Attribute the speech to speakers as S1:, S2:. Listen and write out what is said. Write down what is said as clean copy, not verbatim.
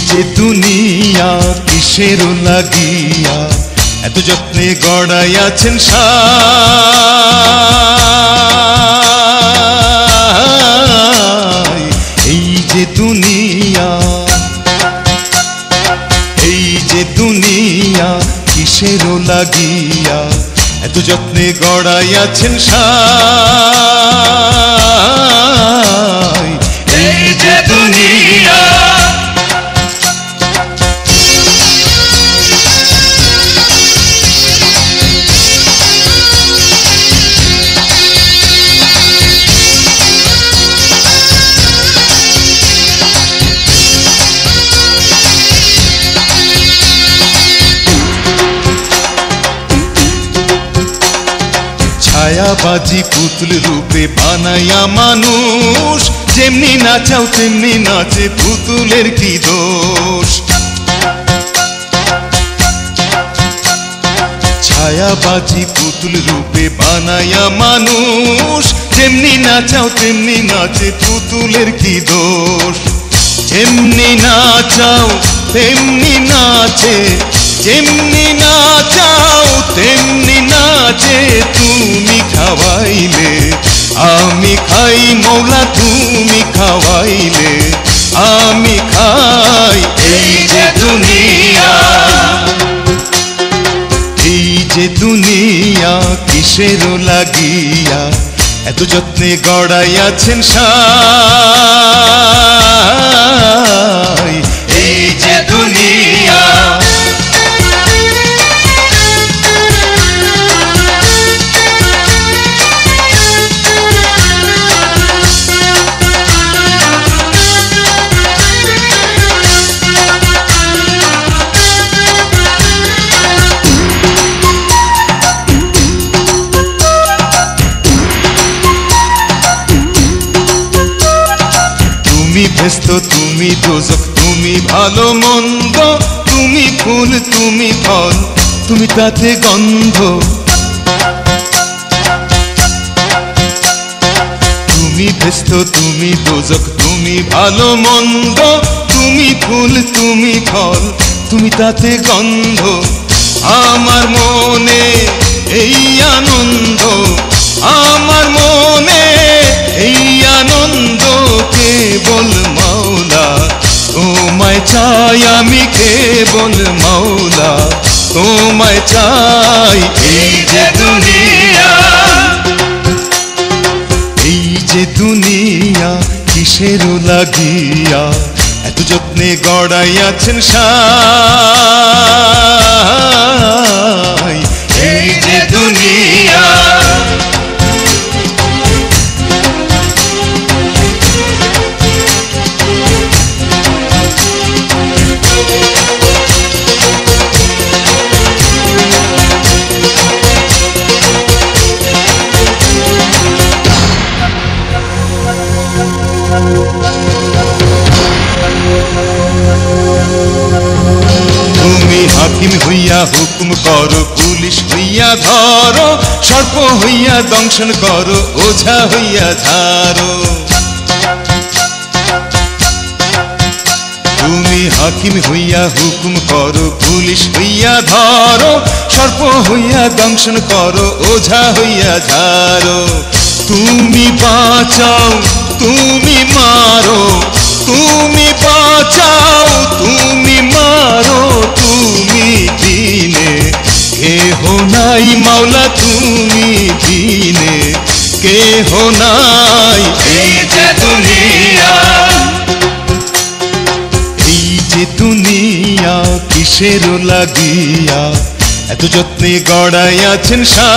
S1: যে দুনিয়া কিসের লাগিয়া এত যত্নে গড়াইয়াছেন সাই। এই যে দুনিয়া, এই যে দুনিয়া কিসের লাগিয়া এত যত্নে গড়াইয়াছেন সাই। এই যে দুনিয়া ছায়াবাজি পুতুল রূপে বানাইয়া মানুষ, যেমনি নাচাও তেমনি নাচে, পুতুলের কি দোষ। ছায়াবাজি পুতুল রূপে বানাইয়া মানুষ, যেমনি নাচাও তেমনি নাচে, পুতুলের কি দোষ। যেমনি নাচাও তেমনি নাচে, যেমনি নাচাও তেমনি নাচে, তুমি খাওয়াইলে আমি খাই মৌলা, তুমি খাওয়াইলে আমি খাই। এই যে দুনিয়া, এই যে দুনিয়া কিসের লাগিয়া এত যত্নে গড়াইয়াছেন সাই। এই যে দুনিয়া তুমি ব্যস্ত, তুমি দোজক, তুমি ভালো মন্দ, তুমি ফুল তুমি ফল, তুমি তাতে গন্ধ। তুমি ব্যস্ত, তুমি দোজক, তুমি ভালো মন্দ, তুমি ফুল তুমি ফল, তুমি তাতে গন্ধ। আমার মনে এই আনন্দ, আমার মনে এই আনন্দ কেবল মাওলা তোমায় চাই, আমি কেবল মাওলা তোমায় চাই। এই যে দুনিয়া, এই যে দুনিয়া কিসের লাগিয়া এত যত্নে গড়াইয়াছেন সাই। এই যে দুনিয়া তুমি হাকিম হইয়া হুকুম করো, পুলিশ হইয়া ধরো, সর্প হইয়া দংশন করো, ওঝা হইয়া ঝাড়ো। তুমি হাকিম হইয়া হুকুম করো, পুলিশ হইয়া ধরো, সর্প হইয়া দংশন করো, ওঝা হইয়া ঝাড়ো। তুমি বাঁচাও, তুমি মারো, তুমি বাঁচাও, তুমি মারো, তুমি দিনে কেহ নাই মাওলা, তুমি দিনে কেহ নাই। এই যে দুনিয়া, এই যে দুনিয়া কিসের লাগিয়া এত যত্নে গড়াইয়াছেন সাই।